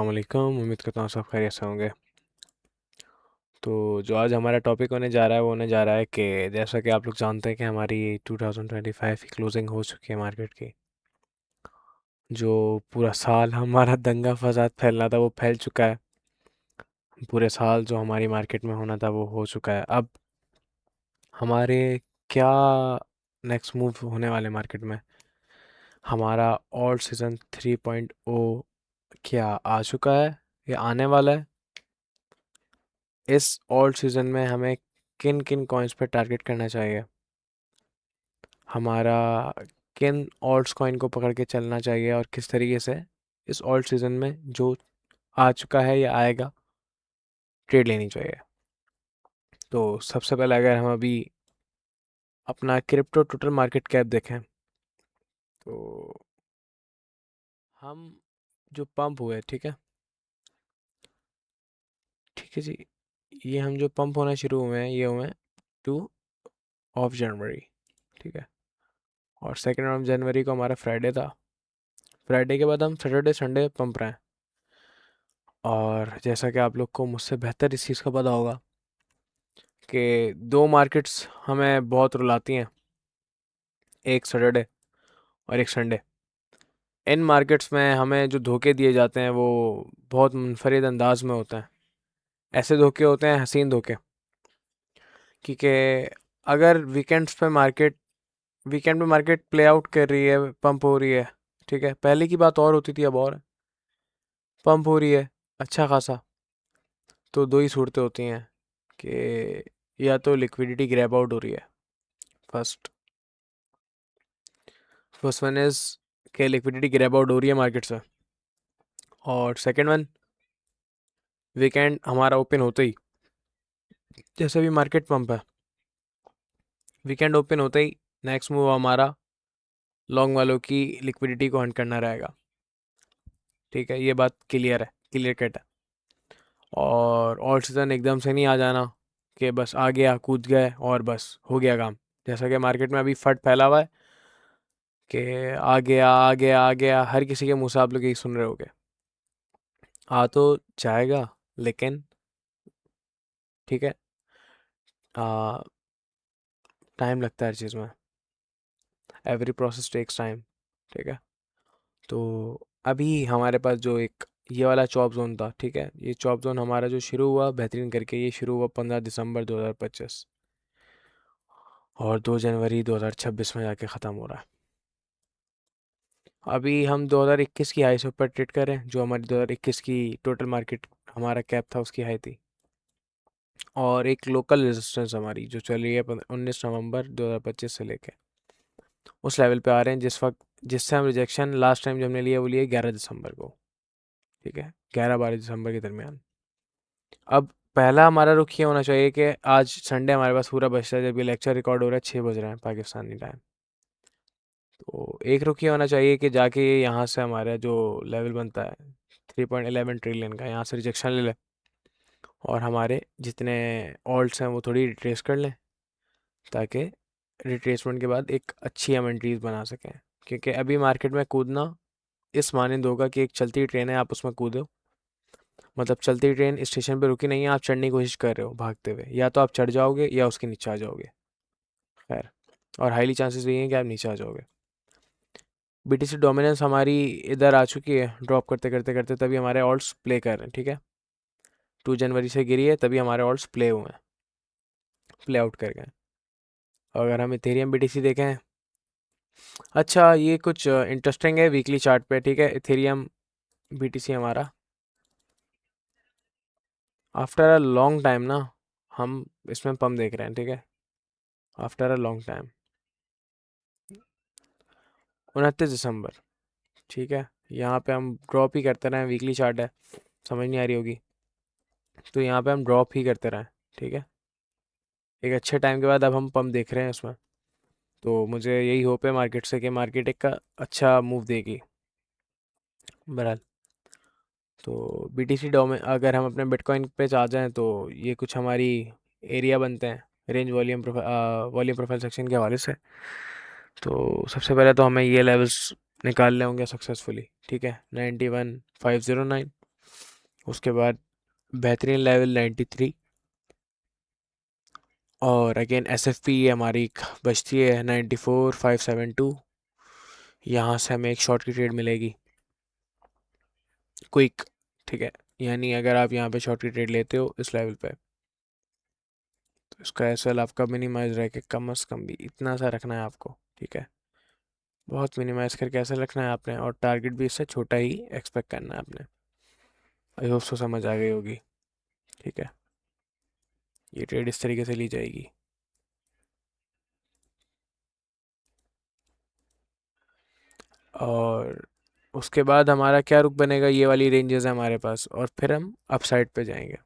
अस्सलाम वालेकुम। उम्मीद करता हूँ सब खैरियत से होंगे। तो जो आज हमारा टॉपिक होने जा रहा है वो होने जा रहा है कि जैसा कि आप लोग जानते हैं कि हमारी 2025 की क्लोजिंग हो चुकी है मार्केट की। जो पूरा साल हमारा दंगा फसाद फैलना था वो फैल चुका है। पूरे साल जो हमारी मार्केट में होना था वो हो चुका है। अब हमारे क्या नेक्स्ट मूव होने वाले मार्केट में, हमारा ऑल्ट सीज़न 3.0 क्या आ चुका है या आने वाला है? इस ऑल्ट सीज़न में हमें किन किन कॉइन्स पर टारगेट करना चाहिए, हमारा किन ऑल्ट्स कॉइन को पकड़ के चलना चाहिए और किस तरीके से इस ऑल्ट सीज़न में जो आ चुका है या आएगा ट्रेड लेनी चाहिए। तो सबसे पहले अगर हम अभी अपना क्रिप्टो टोटल मार्केट कैप देखें तो हम जो पंप हुए, ठीक है जी, ये हम जो पंप होना शुरू हुए हैं ये हुए हैं 2 जनवरी, ठीक है। और 2 जनवरी को हमारा फ्राइडे था। फ्राइडे के बाद हम सैटरडे संडे पंप रहे हैं। और जैसा कि आप लोग को मुझसे बेहतर इस चीज़ का पता होगा कि दो मार्केट्स हमें बहुत रुलाती हैं, एक सैटरडे और एक संडे। इन मार्केट्स में हमें जो धोखे दिए जाते हैं वो बहुत मुनफरिद अंदाज में होते हैं। ऐसे धोखे होते हैं हसीन धोखे, क्योंकि अगर वीकेंड पे मार्केट प्ले आउट कर रही है, पंप हो रही है, ठीक है, पहले की बात और होती थी, अब और है। पंप हो रही है अच्छा खासा, तो दो ही सूरतें होती हैं कि या तो लिक्विडिटी ग्रैब आउट हो रही है, फर्स्ट फर्स्ट वन इज के लिक्विडिटी ग्रैब आउट हो रही है मार्केट से। और सेकंड वन, वीकेंड हमारा ओपन होते ही, जैसे भी मार्केट पंप है, वीकेंड ओपन होते ही नेक्स्ट मूव हमारा लॉन्ग वालों की लिक्विडिटी को हंट करना रहेगा। ठीक है, ये बात क्लियर है, क्लियर कट है। और ऑल सीज़न एकदम से नहीं आ जाना कि बस आ गया कूद गए और बस हो गया काम। जैसा कि मार्केट में अभी फट फैला हुआ है कि आ गया आ गया आ गया, हर किसी के मुंह से आप लोग यही सुन रहे होगे। आ तो जाएगा, लेकिन ठीक है, टाइम लगता है हर चीज़ में। एवरी प्रोसेस टेक्स टाइम, ठीक है। तो अभी हमारे पास जो एक ये वाला चॉप जोन था, ठीक है, ये चॉप जोन हमारा जो शुरू हुआ बेहतरीन करके, ये शुरू हुआ 15 दिसंबर 2025 और 2 जनवरी 2026 में जाके ख़त्म हो रहा है। अभी हम 2021 की हाई से ऊपर ट्रेड कर रहे हैं, जो हमारी 2021 की टोटल मार्केट हमारा कैप था उसकी हाई थी। और एक लोकल रेजिस्टेंस हमारी जो चल रही है 19 नवंबर 2025 से लेके उस लेवल पे आ रहे हैं, जिससे हम रिजेक्शन लास्ट टाइम जो हमने लिया वो लिया 11 दिसंबर को, ठीक है, 11-12 दिसंबर के दरमियान। अब पहला हमारा रुख ये होना चाहिए कि आज संडे हमारे पास पूरा बचता है, जब ये लेक्चर रिकॉर्ड हो रहा है 6 बज रहे हैं पाकिस्तानी टाइम। तो एक रुख ये होना चाहिए कि जाके ये यहाँ से हमारा जो लेवल बनता है 3.11 ट्रिलियन का, यहाँ से रिजेक्शन ले ले और हमारे जितने ऑल्ट्स हैं वो थोड़ी रिट्रेस कर लें, ताकि रिट्रेसमेंट के बाद एक अच्छी हम एंट्रीज बना सकें। क्योंकि अभी मार्केट में कूदना इस मानंद होगा कि एक चलती ट्रेन है, आप उसमें कूदो, मतलब चलती ट्रेन स्टेशन पे रुकी नहीं है, आप चढ़ने की कोशिश कर रहे हो भागते हुए, या तो आप चढ़ जाओगे या उसके नीचे आ जाओगे, खैर, और हाईली चांसेस यही हैं कि आप नीचे आ जाओगे। बीटीसी डोमिनेंस हमारी इधर आ चुकी है ड्रॉप करते करते करते, तभी हमारे ऑल्ट्स प्ले कर रहे हैं, ठीक है। 2 जनवरी से गिरी है तभी हमारे ऑल्ट्स प्ले हुए हैं, प्ले आउट कर गए। अगर हम इथेरियम बीटीसी देखें, अच्छा ये कुछ इंटरेस्टिंग है वीकली चार्ट पे, ठीक है। इथेरियम बीटीसी हमारा आफ्टर अ लॉन्ग टाइम ना, हम इसमें पम्प देख रहे हैं, ठीक है, आफ्टर अ लॉन्ग टाइम 29 दिसंबर, ठीक है। यहाँ पे हम ड्रॉप ही करते रहें, वीकली चार्ट है, समझ नहीं आ रही होगी, तो यहाँ पे हम ड्रॉप ही करते रहें, ठीक है। एक अच्छे टाइम के बाद अब हम पम्प देख रहे हैं उसमें, तो मुझे यही होप है मार्केट से कि मार्केट एक का अच्छा मूव देगी बहरहाल। तो बीटीसी डोमे अगर हम अपने बिटकॉइन पे आ जाएं तो ये कुछ हमारी एरिया बनते हैं रेंज वॉल्यूम प्रोफाइल सेक्शन के हवाले से। तो सबसे पहले तो हमें ये लेवल्स निकालने होंगे सक्सेसफुली, ठीक है, 91,509, उसके बाद बेहतरीन लेवल 93, और अगेन एसएफपी हमारी बचती है 94,572। यहाँ से हमें एक शॉर्ट की ट्रेड मिलेगी, क्विक। ठीक है, यानी अगर आप यहाँ पे शॉर्ट की ट्रेड लेते हो इस लेवल पे, तो इसका एसएल आपका मिनिमाइज रह के कम से कम भी इतना सा रखना है आपको। ठीक है, बहुत मिनिमाइज करके ऐसा रखना है आपने, और टारगेट भी इससे छोटा ही एक्सपेक्ट करना है आपने। आई होप सो समझ आ गई होगी। ठीक है, ये ट्रेड इस तरीके से ली जाएगी। और उसके बाद हमारा क्या रुख बनेगा, ये वाली रेंजेस है हमारे पास, और फिर हम अपसाइड पे जाएंगे।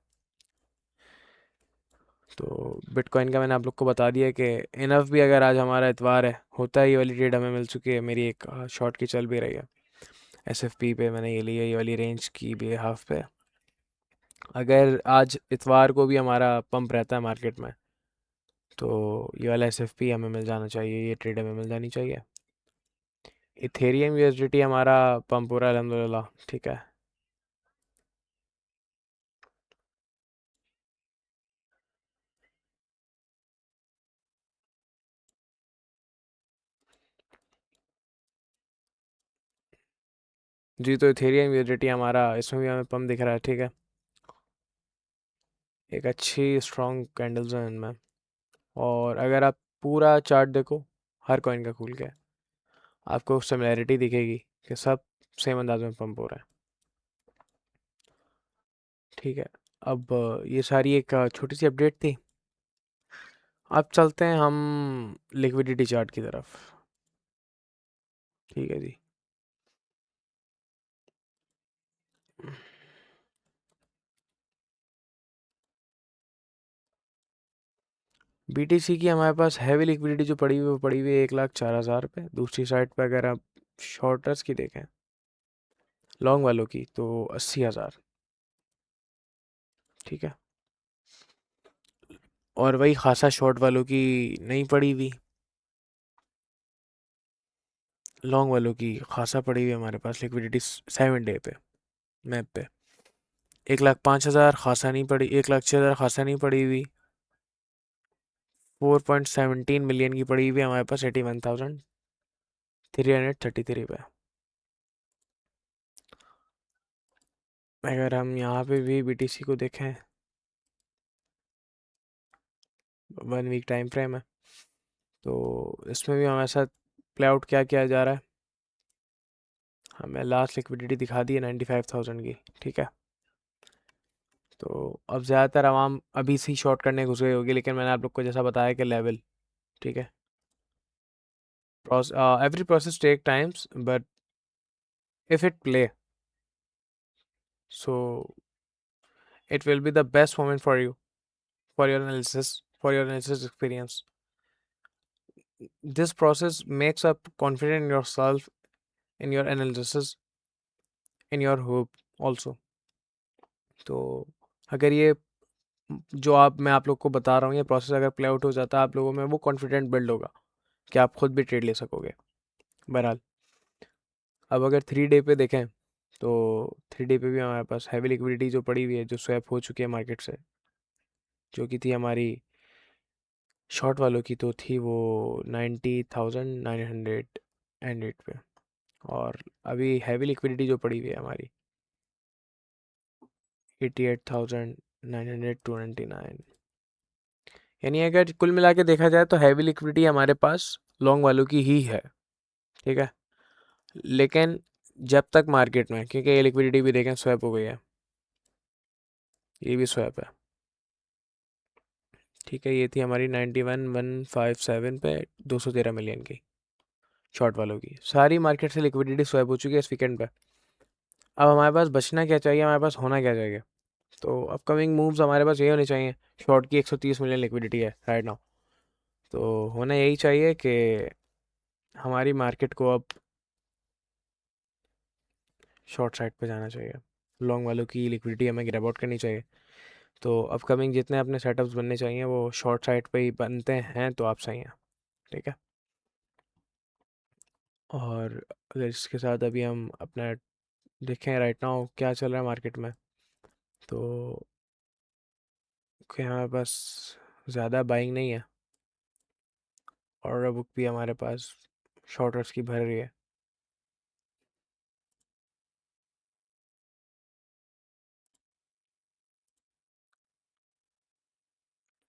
तो बिटकॉइन का मैंने आप लोग को बता दिया कि इनफ भी, अगर आज हमारा इतवार है, होता है ये वाली ट्रेड हमें मिल चुकी है। मेरी एक शॉर्ट की चल भी रही है एसएफपी पे, मैंने ये लिया, ये वाली रेंज की भी हाफ पे। अगर आज इतवार को भी हमारा पंप रहता है मार्केट में, तो ये वाला एसएफपी हमें मिल जाना चाहिए, ये ट्रेड हमें मिल जानी चाहिए। इथेरियम यूएसडीटी हमारा पंप हो रहा है अल्हम्दुलिल्लाह। ठीक है, जी। तो इथेरियम यूएसडीटी हमारा इसमें भी हमें पंप दिख रहा है। ठीक है, एक अच्छी स्ट्रॉन्ग कैंडल्स हैं इनमें। और अगर आप पूरा चार्ट देखो हर कॉइन का खुल के, आपको सिमिलैरिटी दिखेगी कि सब सेम अंदाज में पंप हो रहा है। ठीक है, अब ये सारी एक छोटी सी अपडेट थी। अब चलते हैं हम लिक्विडिटी चार्ट की तरफ। ठीक है जी। बीटीसी की हमारे पास हैवी लिक्विडिटी जो पड़ी हुई है, वो पड़ी हुई है 1,04,000 पे। दूसरी साइड पे अगर आप शॉर्टर्स की देखें, लॉन्ग वालों की, तो 80,000। ठीक है, और वही खासा शॉर्ट वालों की नहीं पड़ी हुई, लॉन्ग वालों की खासा पड़ी हुई है हमारे पास लिक्विडिटी 7 डे पे, मैप पे। 1,05,000 खासा नहीं पड़ी, 1,06,000 खासा नहीं पड़ी हुई। 4.17 मिलियन की पड़ी हुई है हमारे पास 81,333 पे। अगर हम यहाँ पे भी बीटीसी को देखें, 1 वीक टाइम फ्रेम है, तो इसमें भी हमारे साथ प्ले आउट क्या किया जा रहा है। हमें लास्ट लिक्विडिटी दिखा दी है 95,000 की। ठीक है, तो अब ज़्यादातर आवाम अभी से शॉर्ट करने घुस गई होगी, लेकिन मैंने आप लोग को जैसा बताया कि लेवल, ठीक है, every process take times, but if it play, so it will be the best moment for you, for your analysis experience. This process makes up confident in yourself, in your analysis, in your hope also. तो अगर ये जो आप मैं आप लोग को बता रहा हूँ, ये प्रोसेस अगर प्ले आउट हो जाता है, आप लोगों में वो कॉन्फिडेंट बिल्ड होगा कि आप खुद भी ट्रेड ले सकोगे। बहरहाल, अब अगर 3 डे पे देखें, तो 3 डे पे भी हमारे पास हैवी लिक्विडिटी जो पड़ी हुई है, जो स्वैप हो चुकी है मार्केट से, जो कि थी हमारी शॉर्ट वालों की, तो थी वो 90,908 पे। और अभी हैवी लिक्विडिटी जो पड़ी हुई है हमारी 88,900 299। यानी अगर कुल मिला के देखा जाए, तो हैवी लिक्विडिटी हमारे पास लॉन्ग वालों की ही है। ठीक है, लेकिन जब तक मार्केट में, क्योंकि ये लिक्विडिटी भी देखें स्वैप हो गई है, ये भी स्वैप है। ठीक है, ये थी हमारी 91,157 पे 213 मिलियन की शॉर्ट वालों की। सारी मार्केट से लिक्विडिटी स्वैप हो चुकी है इस वीकेंड पे। अब हमारे पास बचना क्या चाहिए, हमारे पास होना क्या चाहिए। तो अपकमिंग मूव्स हमारे पास ये होने चाहिए। शॉर्ट की 130 मिलियन लिक्विडिटी है राइट नाउ, तो होना यही चाहिए कि हमारी मार्केट को अब शॉर्ट साइड पे जाना चाहिए। लॉन्ग वालों की लिक्विडिटी हमें ग्रैब आउट करनी चाहिए। तो अपकमिंग जितने अपने सेटअप्स बनने चाहिए, वो शॉर्ट साइड पे ही बनते हैं, तो आप सही हैं। ठीक है, और अगर इसके साथ अभी हम अपना देखें राइट नाउ क्या चल रहा है मार्केट में, तो कि हमारे पास ज़्यादा बाइंग नहीं है, ऑर्डर बुक भी हमारे पास शॉर्टर्स की भर रही है।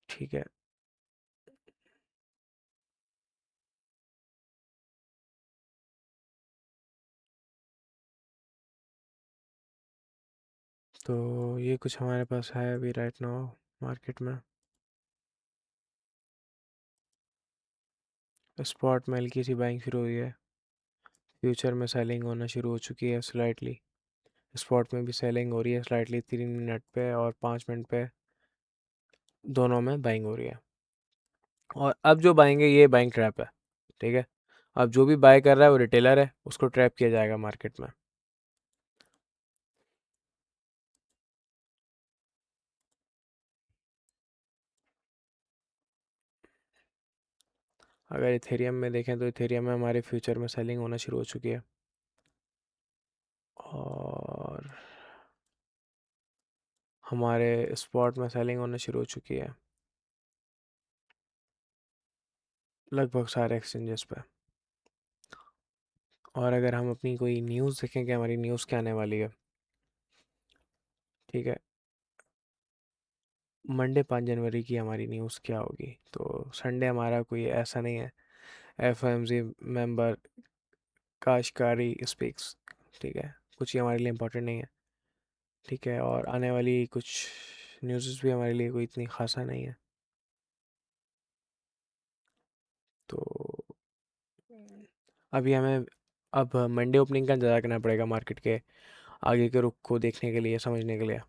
ठीक है। तो ये कुछ हमारे पास है अभी राइट नाउ मार्केट में। स्पॉट में हल्की सी बाइंग शुरू हुई है, फ्यूचर में सेलिंग होना शुरू हो चुकी है स्लाइटली। स्पॉट में भी सेलिंग हो रही है स्लाइटली 3 मिनट पे और 5 मिनट पे, दोनों में बाइंग हो रही है। और अब जो बाइंग है ये बाइंग ट्रैप है। ठीक है। अब जो भी बाय कर रहा है वो रिटेलर है, उसको ट्रैप किया जाएगा मार्केट में। अगर इथेरियम में देखें तो इथेरियम में हमारे फ्यूचर में सेलिंग होना शुरू हो चुकी है, और हमारे स्पॉट में सेलिंग होना शुरू हो चुकी है लगभग सारे एक्सचेंजेस पे। और अगर हम अपनी कोई न्यूज़ देखें कि हमारी न्यूज़ क्या आने वाली है। ठीक है। मंडे 5 जनवरी की हमारी न्यूज़ क्या होगी, तो संडे हमारा कोई ऐसा नहीं है। एफओएमजी मेंबर काशकारी स्पीक्स। ठीक है। कुछ ये हमारे लिए इम्पोर्टेंट नहीं है। ठीक है। और आने वाली कुछ न्यूज़ भी हमारे लिए कोई इतनी खासा नहीं है। तो अभी हमें अब मंडे ओपनिंग का इंतज़ार करना पड़ेगा मार्केट के आगे के रुख को देखने के लिए, समझने के लिए।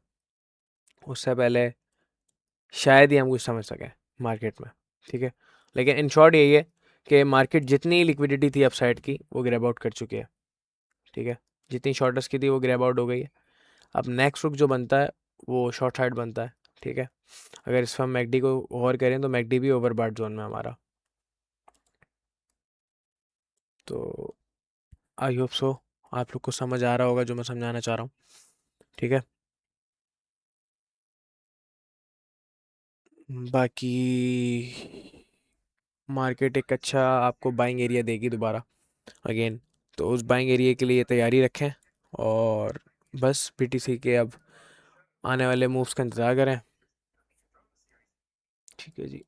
उससे पहले शायद ही हम कुछ समझ सकें मार्केट में। ठीक है। लेकिन इन शॉर्ट यही है कि मार्केट जितनी लिक्विडिटी थी अपसाइड की वो ग्रैब आउट कर चुकी है। ठीक है। जितनी शॉर्टर्स की थी वो ग्रैब आउट हो गई है। अब नेक्स्ट रुख जो बनता है वो शॉर्ट साइड बनता है। ठीक है। अगर इस पर हम मैकडी को ओवर करें तो मैकडी भी ओवरबॉट जोन में हमारा। तो आई होप सो आप लोग को समझ आ रहा होगा जो मैं समझाना चाह रहा हूँ। ठीक है। बाकी मार्केट एक अच्छा आपको बाइंग एरिया देगी दोबारा अगेन। तो उस बाइंग एरिया के लिए तैयारी रखें, और बस बीटीसी के अब आने वाले मूव्स का इंतज़ार करें। ठीक है जी।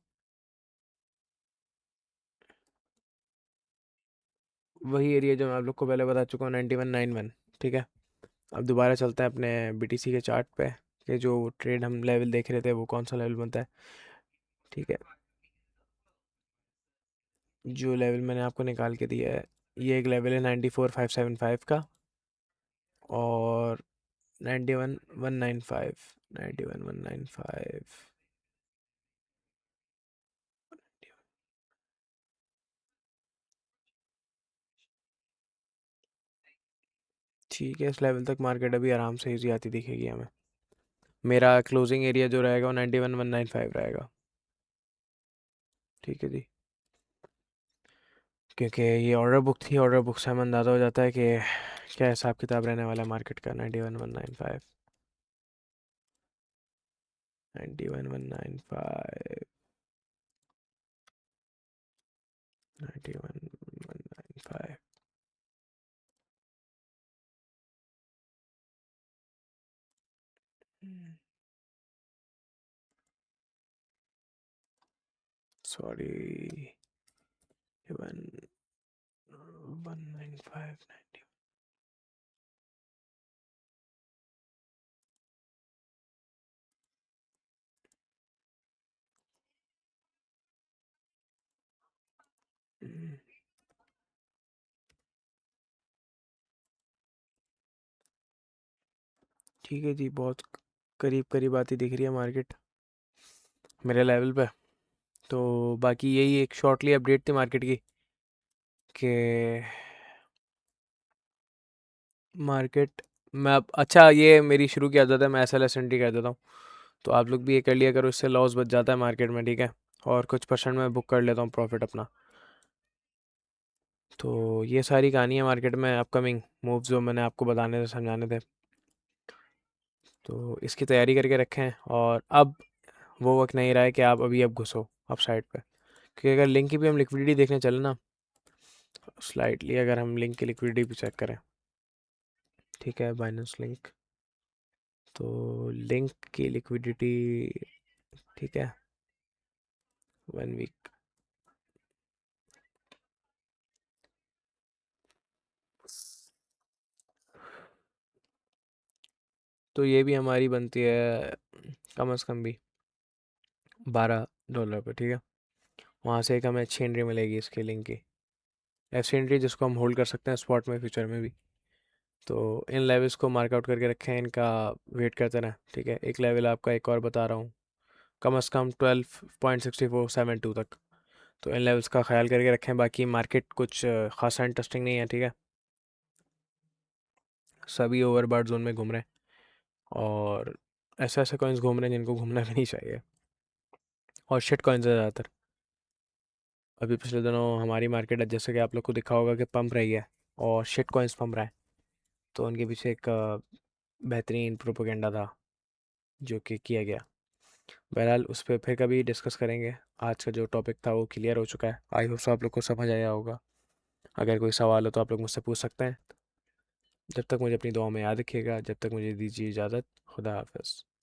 वही एरिया जो मैं आप लोग को पहले बता चुका हूँ, 9191। ठीक है। अब दोबारा चलते हैं अपने बीटीसी के चार्ट पे कि जो ट्रेड हम लेवल देख रहे थे वो कौन सा लेवल बनता है। ठीक है। जो लेवल मैंने आपको निकाल के दिया है, ये एक लेवल है 94,575 का, और 91,195। 91,195। ठीक है। इस लेवल तक मार्केट अभी आराम से ईजी आती दिखेगी हमें। मेरा क्लोजिंग एरिया जो रहेगा वो 91,195 रहेगा। ठीक है जी। क्योंकि ये ऑर्डर बुक थी, ऑर्डर बुक से हमें अंदाज़ा हो जाता है कि क्या हिसाब किताब रहने वाला है मार्केट का। 91,195। 91,195। 91,195। सॉरी, 1,195। ठीक है जी। बहुत करीब करीब आती दिख रही है मार्केट मेरे लेवल पे। तो बाकी यही एक शॉर्टली अपडेट थी मार्केट की कि मार्केट मैं अब अच्छा, ये मेरी शुरू की आदत है, मैं S L S N T कर देता हूँ। तो आप लोग भी ये कर लिया करो, इससे लॉस बच जाता है मार्केट में। ठीक है। और कुछ परसेंट मैं बुक कर लेता हूँ प्रॉफिट अपना। तो ये सारी कहानी है मार्केट में अपकमिंग मूव्स जो मैंने आपको बताने थे, समझाने थे। तो इसकी तैयारी करके रखें हैं। और अब वो वक्त नहीं रहा है कि आप अभी अब घुसो आप साइट पे, क्योंकि अगर लिंक की भी हम लिक्विडिटी देखने चले ना, स्लाइडली अगर हम लिंक की लिक्विडिटी भी चेक करें, ठीक है, बाइनेंस लिंक, तो लिंक की लिक्विडिटी, ठीक है, 1 वीक, तो ये भी हमारी बनती है कम से कम भी $12 पे, ठीक है। वहाँ से एक हमें अच्छी एंट्री मिलेगी इसकी लिंक की, ऐसी एंट्री जिसको हम होल्ड कर सकते हैं स्पॉट में, फ्यूचर में भी। तो इन लेवल्स को मार्कआउट करके रखें, इनका वेट करते रहें, ठीक है। एक लेवल आपका एक और बता रहा हूँ, कम से कम 12.6472 तक, तो इन लेवल्स का ख्याल करके रखें। बाकी मार्केट कुछ खासा इंटरेस्टिंग नहीं है, ठीक है, सभी ओवरबॉट जोन में घूम रहे हैं, और ऐसे ऐसे कॉइन्स घूम रहे हैं जिनको घूमना भी नहीं चाहिए, और शिट कॉइन्स है ज़्यादातर। अभी पिछले दिनों हमारी मार्केट जैसे कि आप लोग को दिखा होगा कि पंप रही है, और शिट कॉइन्स पंप रहा है, तो उनके पीछे एक बेहतरीन प्रोपोगंडा था जो कि किया गया। बहरहाल उस पर फिर कभी डिस्कस करेंगे। आज का जो टॉपिक था वो क्लियर हो चुका है, आई होप आप लोग को समझ आया होगा। अगर कोई सवाल हो तो आप लोग मुझसे पूछ सकते हैं। जब तक मुझे अपनी दुआ में याद रखिएगा, जब तक मुझे दीजिए इजाज़त, खुदा हाफ़िज़।